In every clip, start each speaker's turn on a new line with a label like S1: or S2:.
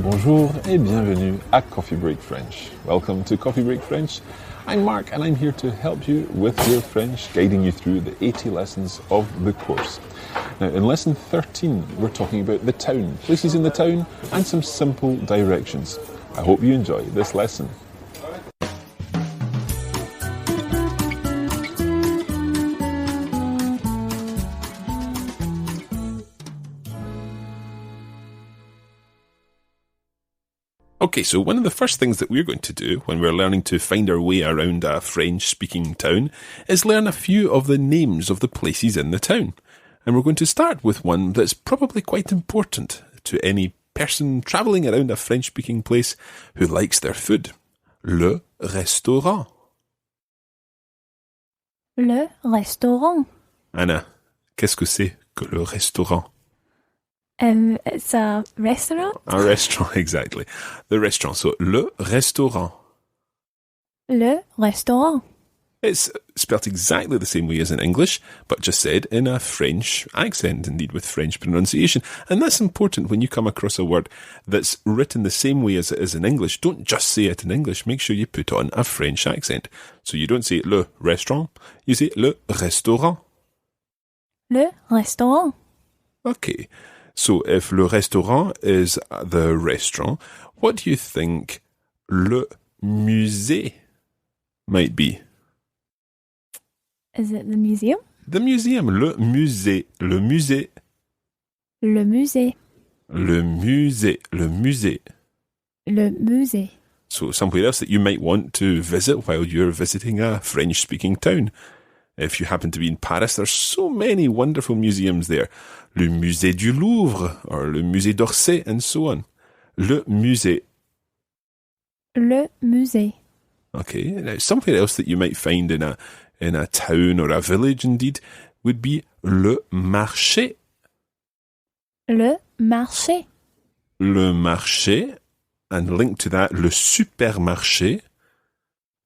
S1: bonjour et bienvenue à Coffee Break French. Welcome to Coffee Break French. I'm Mark and I'm here to help you with your French, guiding you through the 80 lessons of the course. Now, in lesson 13, we're talking about the town, places in the town, and some simple directions. I hope you enjoy this lesson. Okay, so one of the first things that we're going to do when we're learning to find our way around a French-speaking town is learn a few of the names of the places in the town. And we're going to start with one that's probably quite important to any person travelling around a French-speaking place who likes their food. Le restaurant.
S2: Le restaurant.
S1: Anna, qu'est-ce que c'est que le restaurant?
S2: It's a restaurant.
S1: A restaurant, exactly. The restaurant. So, le restaurant.
S2: Le restaurant.
S1: It's spelt exactly the same way as in English, but just said in a French accent, indeed with French pronunciation. And that's important when you come across a word that's written the same way as it is in English. Don't just say it in English. Make sure you put on a French accent. So you don't say le restaurant, you say le restaurant.
S2: Le restaurant.
S1: Okay. So if le restaurant is the restaurant, what do you think le musée might be?
S2: Is it the museum?
S1: The museum, le musée, le musée.
S2: Le musée.
S1: Le musée, le musée.
S2: Le musée.
S1: So somewhere else that you might want to visit while you're visiting a French-speaking town. If you happen to be in Paris, there's so many wonderful museums there. Le Musée du Louvre, or le Musée d'Orsay, and so on. Le musée.
S2: Le musée.
S1: Okay, now somewhere else that you might find in a town or a village, indeed, would be le marché.
S2: Le marché.
S1: Le marché, and linked to that, le supermarché.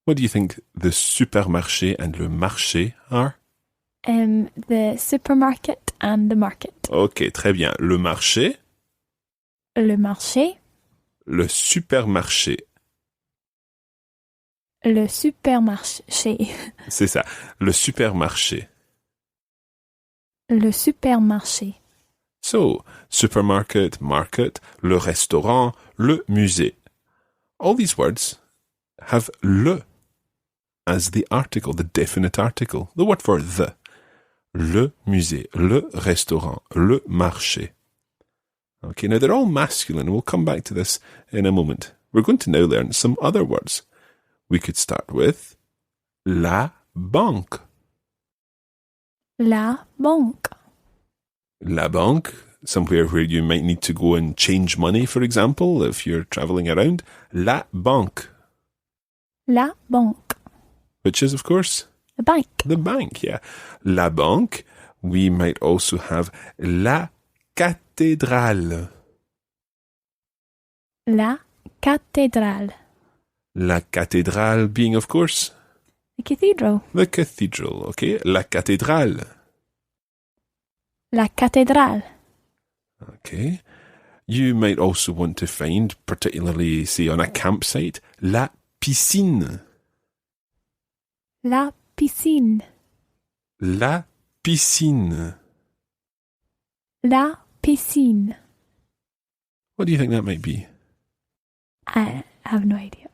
S1: What do you think the supermarché and le marché are?
S2: The supermarket and the market.
S1: Okay, très bien. Le marché.
S2: Le marché.
S1: Le supermarché.
S2: Le supermarché.
S1: C'est ça. Le supermarché.
S2: Le supermarché.
S1: So, supermarket, market, le restaurant, le musée. All these words have le as the article, the definite article, the word for the. Le musée, le restaurant, le marché. Okay, now they're all masculine. We'll come back to this in a moment. We're going to now learn some other words. We could start with la banque.
S2: La banque.
S1: La banque, somewhere where you might need to go and change money, for example, if you're travelling around. La banque.
S2: La banque.
S1: Which is, of course,
S2: The bank.
S1: the bank, yeah. La banque. We might also have la cathédrale.
S2: La cathédrale.
S1: La cathédrale being, of course,
S2: The cathedral.
S1: the cathedral, okay? La cathédrale.
S2: La cathédrale.
S1: Okay. You might also want to find, particularly, say, on a campsite, la piscine.
S2: La piscine.
S1: La piscine.
S2: La piscine.
S1: What do you think that might be?
S2: I have no idea.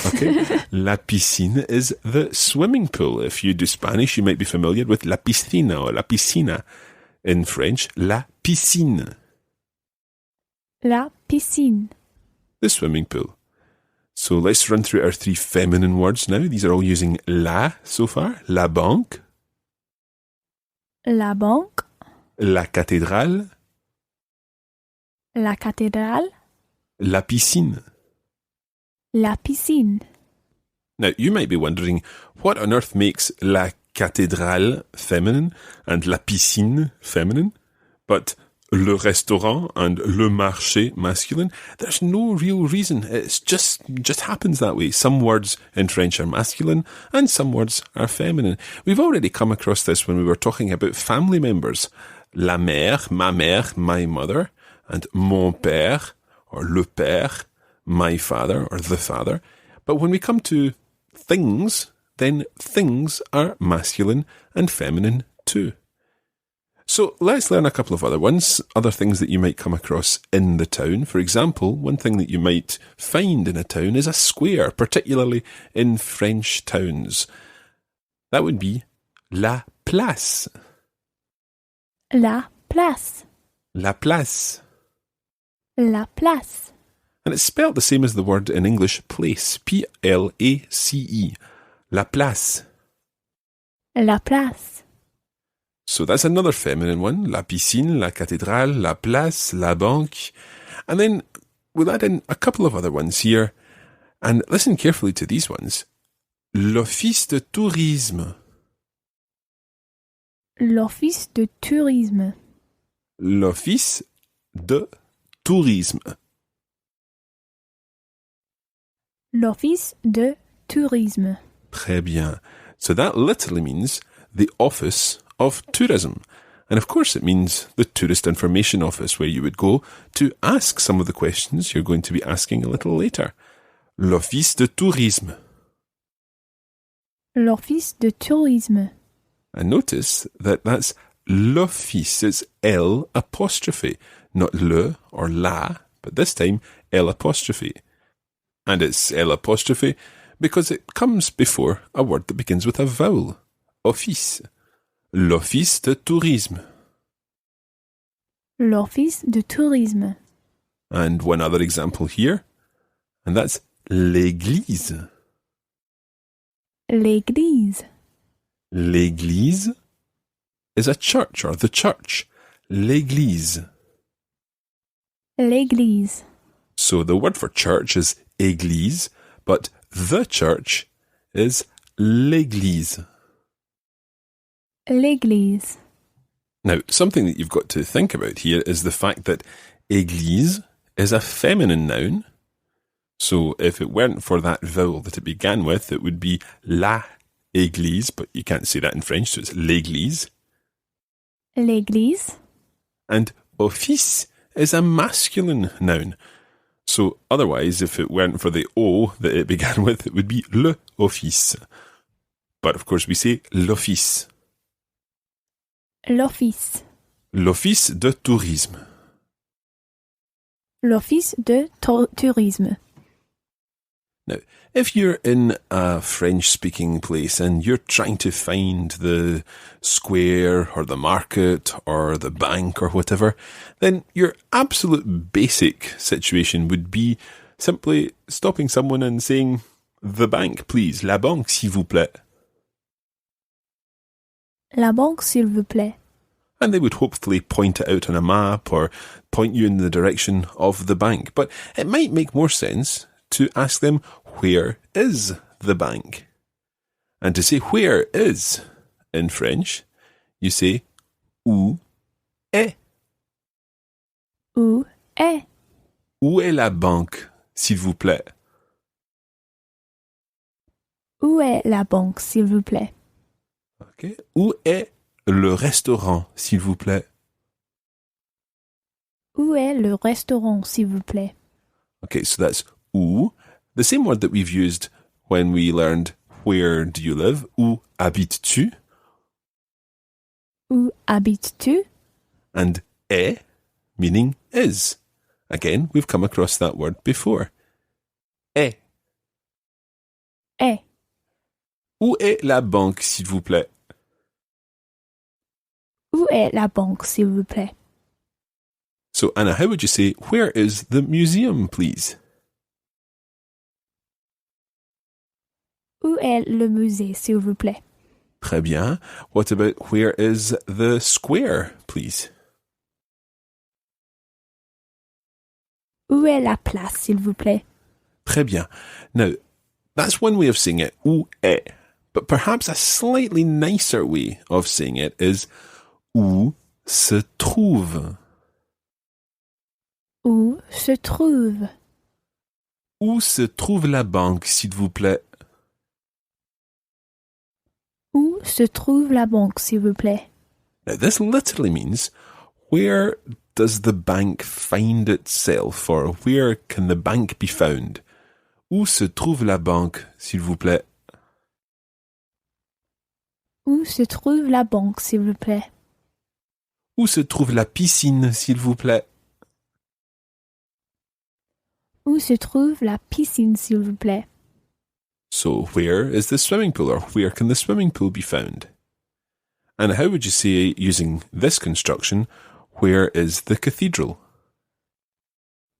S1: Okay. La piscine is the swimming pool. If you do Spanish, you might be familiar with la piscina or la piscina. In French, la piscine.
S2: La piscine.
S1: The swimming pool. So let's run through our three feminine words now. These are all using la so far. La banque.
S2: La banque.
S1: La cathédrale.
S2: La cathédrale.
S1: La piscine.
S2: La piscine.
S1: Now, you might be wondering, what on earth makes la cathédrale feminine and la piscine feminine, but le restaurant and le marché masculine? There's no real reason. It's just happens that way. Some words in French are masculine and some words are feminine. We've already come across this when we were talking about family members. La mère, ma mère, my mother, and mon père, or le père, my father, or the father. But when we come to things, then things are masculine and feminine too. So let's learn a couple of other ones, other things that you might come across in the town. For example, one thing that you might find in a town is a square, particularly in French towns. That would be la place.
S2: La place.
S1: La place.
S2: La place.
S1: And it's spelled the same as the word in English place, P-L-A-C-E. La place.
S2: La place.
S1: So that's another feminine one. La piscine, la cathédrale, la place, la banque. And then we'll add in a couple of other ones here. And listen carefully to these ones. L'office de tourisme.
S2: L'office de tourisme.
S1: L'office de tourisme.
S2: L'office de tourisme.
S1: Très bien. So that literally means the office of tourism. And of course it means the tourist information office where you would go to ask some of the questions you're going to be asking a little later. L'office de tourisme.
S2: L'office de tourisme.
S1: And notice that that's l'office. It's L apostrophe, not le or la, but this time L apostrophe. And it's L apostrophe because it comes before a word that begins with a vowel. Office. L'office de tourisme.
S2: L'office de tourisme.
S1: And one other example here, and that's l'église.
S2: L'église.
S1: L'église is a church or the church. L'église.
S2: L'église.
S1: So the word for church is église, but the church is l'église.
S2: L'église.
S1: Now, something that you've got to think about here is the fact that église is a feminine noun. So if it weren't for that vowel that it began with, it would be la église, but you can't say that in French, so it's l'église.
S2: L'église.
S1: And office is a masculine noun. So otherwise, if it weren't for the O that it began with, it would be le office. But of course we say l'office.
S2: L'office.
S1: L'office de tourisme.
S2: L'office de tourisme.
S1: Now, if you're in a French-speaking place and you're trying to find the square or the market or the bank or whatever, then your absolute basic situation would be simply stopping someone and saying, "The bank, please. La banque, s'il vous plaît."
S2: La banque, s'il vous plaît.
S1: And they would hopefully point it out on a map or point you in the direction of the bank. But it might make more sense to ask them, where is the bank? And to say where is in French, you say où est.
S2: Où est?
S1: Où est la banque, s'il vous plaît?
S2: Où est la banque, s'il vous plaît?
S1: Okay. Où est le restaurant, s'il vous plaît?
S2: Où est le restaurant, s'il vous plaît?
S1: Okay, so that's où, the same word that we've used when we learned where do you live, où habites-tu?
S2: Où habites-tu?
S1: And est, meaning is. Again, we've come across that word before. Est.
S2: Est.
S1: Où est la banque, s'il vous plaît?
S2: Où est la banque, s'il vous plaît?
S1: So, Anna, how would you say, where is the museum, please?
S2: Où est le musée, s'il vous plaît?
S1: Très bien. What about where is the square, please?
S2: Où est la place, s'il vous plaît?
S1: Très bien. Now, that's one way of saying it, où est. But perhaps a slightly nicer way of saying it is où se trouve.
S2: Où se trouve?
S1: Où se trouve la banque, s'il vous plaît?
S2: Où se trouve la banque, s'il vous plaît?
S1: Now, this literally means, where does the bank find itself, or where can the bank be found? Où se trouve la banque, s'il vous plaît?
S2: Où se trouve la banque, s'il vous plaît?
S1: Où se trouve la piscine, s'il vous plaît?
S2: Où se trouve la piscine, s'il vous plaît?
S1: So where is the swimming pool, or where can the swimming pool be found? And how would you say, using this construction, where is the cathedral?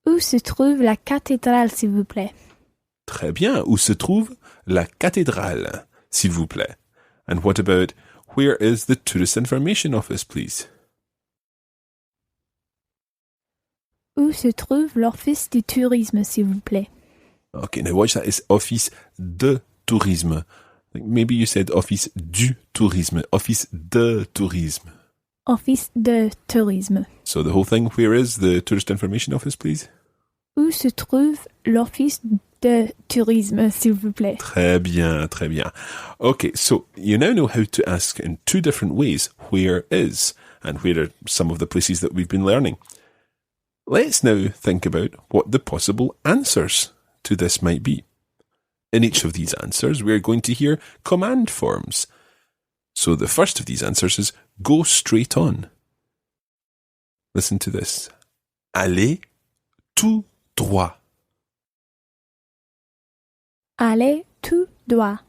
S2: Où se trouve la cathédrale, s'il vous plaît?
S1: Très bien. Où se trouve la cathédrale, s'il vous plaît? And what about, where is the Tourist Information Office, please?
S2: Où se trouve l'office du tourisme, s'il vous plaît?
S1: Okay, now watch that. It's Office de Tourisme. Maybe you said Office du Tourisme. Office de Tourisme.
S2: Office de tourisme.
S1: So the whole thing, where is the Tourist Information Office, please?
S2: Où se trouve l'office de tourisme, s'il vous plaît?
S1: Très bien, très bien. Okay, so you now know how to ask in two different ways, where is, and where are some of the places that we've been learning. Let's now think about what the possible answers to this might be. In each of these answers, we're going to hear command forms. So the first of these answers is go straight on. Listen to this. Allez tout droit.
S2: Allez tout droit.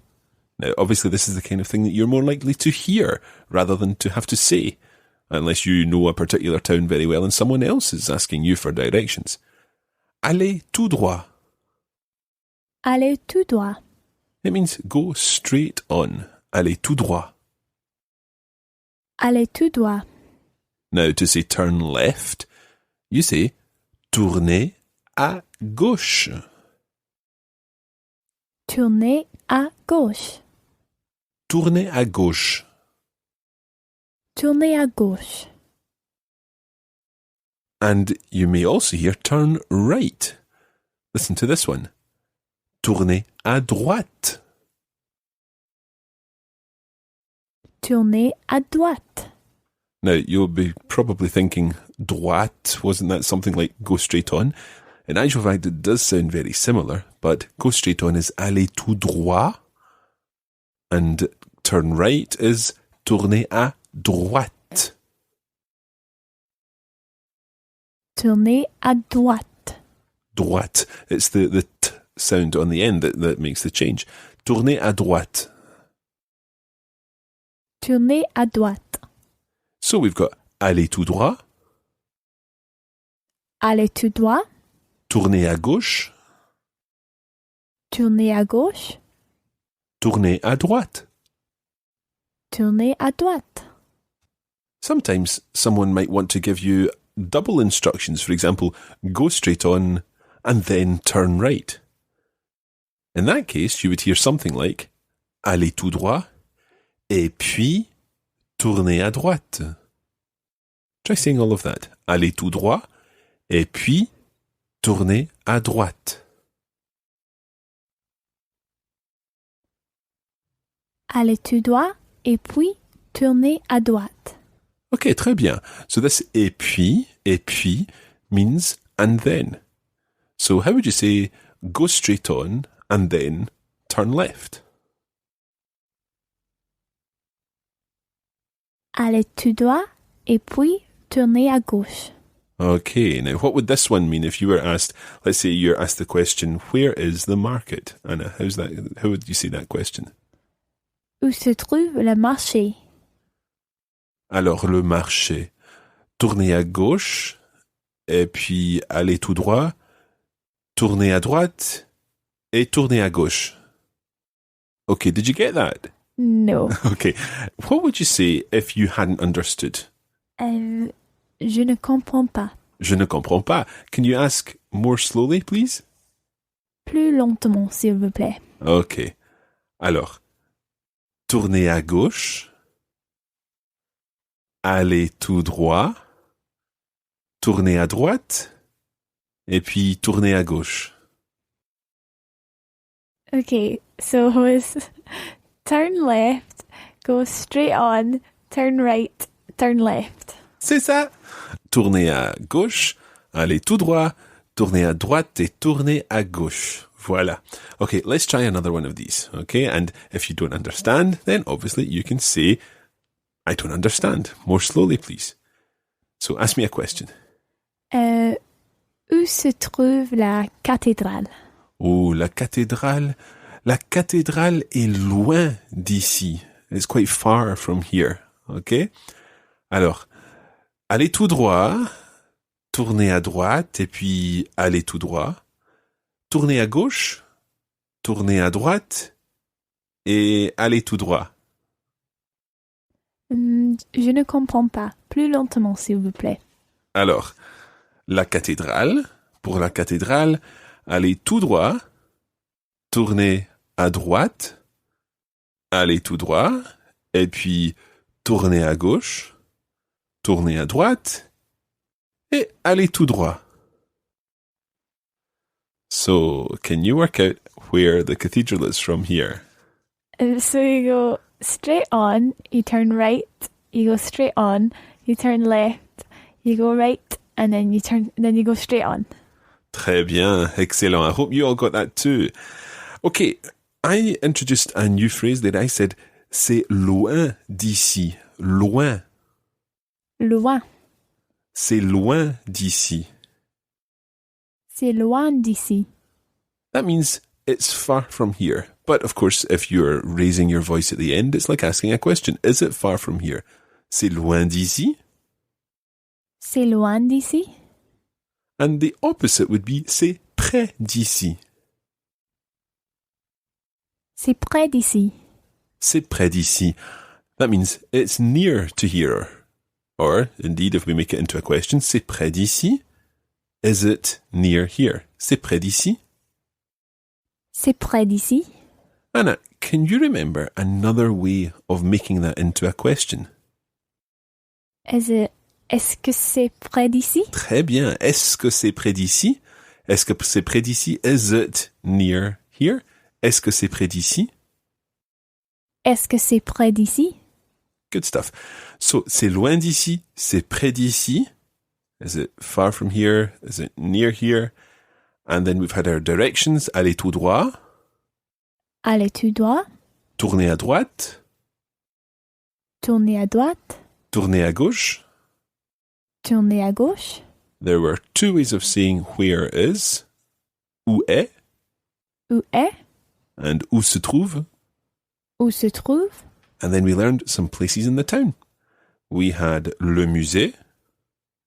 S1: Now, obviously, this is the kind of thing that you're more likely to hear rather than to have to say, unless you know a particular town very well and someone else is asking you for directions. Allez tout droit.
S2: Allez tout droit.
S1: It means go straight on. Allez tout droit.
S2: Allez tout droit.
S1: Now, to say turn left, you say tournez à gauche.
S2: Tournez à gauche.
S1: Tournez à gauche.
S2: Tournez à gauche.
S1: And you may also hear turn right. Listen to this one. Tournez à droite.
S2: Tournez à droite.
S1: Now, you'll be probably thinking, droite, wasn't that something like go straight on? In actual fact, it does sound very similar, but go straight on is aller tout droit, and turn right is tourner à droite.
S2: Tournez à droite.
S1: Droite. It's the t sound on the end that makes the change. Tourner à droite.
S2: Tournez à droite.
S1: So we've got aller tout droit,
S2: Allez tout droit.
S1: tourner à gauche,
S2: Tournez à gauche.
S1: tourner à droite.
S2: Tournez à droite.
S1: Sometimes someone might want to give you double instructions. For example, go straight on and then turn right. In that case, you would hear something like aller tout droit et puis tourner à droite. Try saying all of that. Aller tout droit et puis tourner à droite.
S2: Allez tout droit et puis tournez à droite.
S1: Okay, très bien. So this et puis means and then. So how would you say go straight on and then turn left?
S2: Allez tout droit et puis tournez à gauche.
S1: Okay, now what would this one mean if you were asked, let's say you're asked the question, where is the market? Anna, how would you say that question?
S2: Où se trouve le marché?
S1: Alors, le marché. Tournez à gauche, et puis allez tout droit, tournez à droite, et tournez à gauche. Okay, did you get that?
S2: No.
S1: Okay, what would you say if you hadn't understood?
S2: Je ne comprends pas.
S1: Je ne comprends pas. Can you ask more slowly, please?
S2: Plus lentement, s'il vous plaît.
S1: Okay. Alors, tournez à gauche, allez tout droit, tournez à droite, et puis tournez à gauche.
S2: Okay, so it was turn left, go straight on, turn right, turn left.
S1: C'est ça. tournez à gauche, allez tout droit, tournez à droite et tournez à gauche. Voilà. Okay, let's try another one of these. Okay, and if you don't understand, then obviously you can say, I don't understand. More slowly, please. So ask me a question.
S2: Où se trouve la cathédrale?
S1: Oh, la cathédrale. La cathédrale est loin d'ici. It's quite far from here. Okay? Alors, allez tout droit, tournez à droite et puis allez tout droit. Tournez à gauche, tournez à droite et allez tout droit.
S2: Je ne comprends pas. Plus lentement, s'il vous plaît.
S1: Alors, la cathédrale, pour la cathédrale, allez tout droit, tournez à droite, allez tout droit, et puis tournez à gauche, tournez à droite, et allez tout droit. So, can you work out where the cathedral is from here?
S2: So you go straight on, you turn right, you go straight on, you turn left, you go right, and then you go straight on.
S1: Très bien, excellent. I hope you all got that too. Okay, I introduced a new phrase that I said, c'est loin d'ici. Loin.
S2: Loin.
S1: C'est loin d'ici.
S2: C'est loin d'ici.
S1: That means it's far from here. But of course, if you're raising your voice at the end, it's like asking a question. Is it far from here? C'est loin d'ici.
S2: C'est loin d'ici.
S1: And the opposite would be c'est près d'ici.
S2: C'est près d'ici.
S1: C'est près d'ici. That means it's near to here. Or, indeed, if we make it into a question, c'est près d'ici. Is it near here? C'est près d'ici.
S2: C'est près d'ici.
S1: Anna, can you remember another way of making that into a question?
S2: Est-ce que c'est près d'ici?
S1: Très bien. Est-ce que c'est près d'ici? Est-ce que c'est près d'ici? Is it near here? Est-ce que c'est près d'ici?
S2: Est-ce que c'est près d'ici?
S1: Good stuff. So, c'est loin d'ici, c'est près d'ici. Is it far from here? Is it near here? And then we've had our directions. Allez tout droit.
S2: Allez tout droit.
S1: Tournez à droite.
S2: Tournez à droite.
S1: Tournez à gauche.
S2: Tournez à gauche.
S1: There were two ways of saying where is. Où est?
S2: Où est?
S1: And où se trouve?
S2: Où se trouve?
S1: And then we learned some places in the town. We had le musée.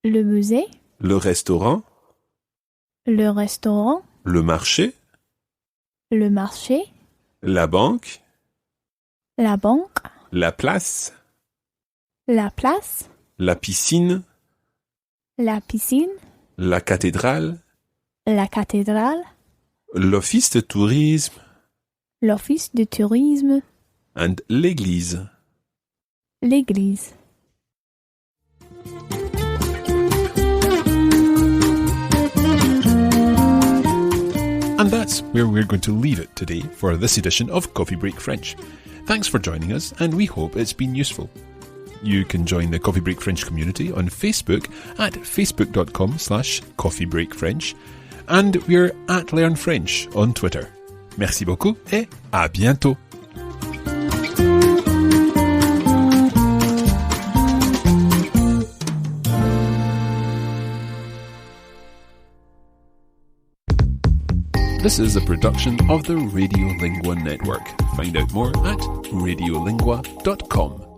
S2: Le musée.
S1: Le restaurant.
S2: Le restaurant.
S1: Le marché.
S2: Le marché.
S1: La banque.
S2: La banque.
S1: La place.
S2: La place.
S1: La piscine.
S2: La piscine.
S1: La cathédrale.
S2: La cathédrale.
S1: L'office de tourisme.
S2: L'office de tourisme.
S1: And l'église.
S2: L'église.
S1: And that's where we're going to leave it today for this edition of Coffee Break French. Thanks for joining us, and we hope it's been useful. You can join the Coffee Break French community on Facebook at facebook.com/coffeebreakfrench, and we're at Learn French on Twitter. Merci beaucoup et à bientôt. This is a production of the Radiolingua Network. Find out more at radiolingua.com.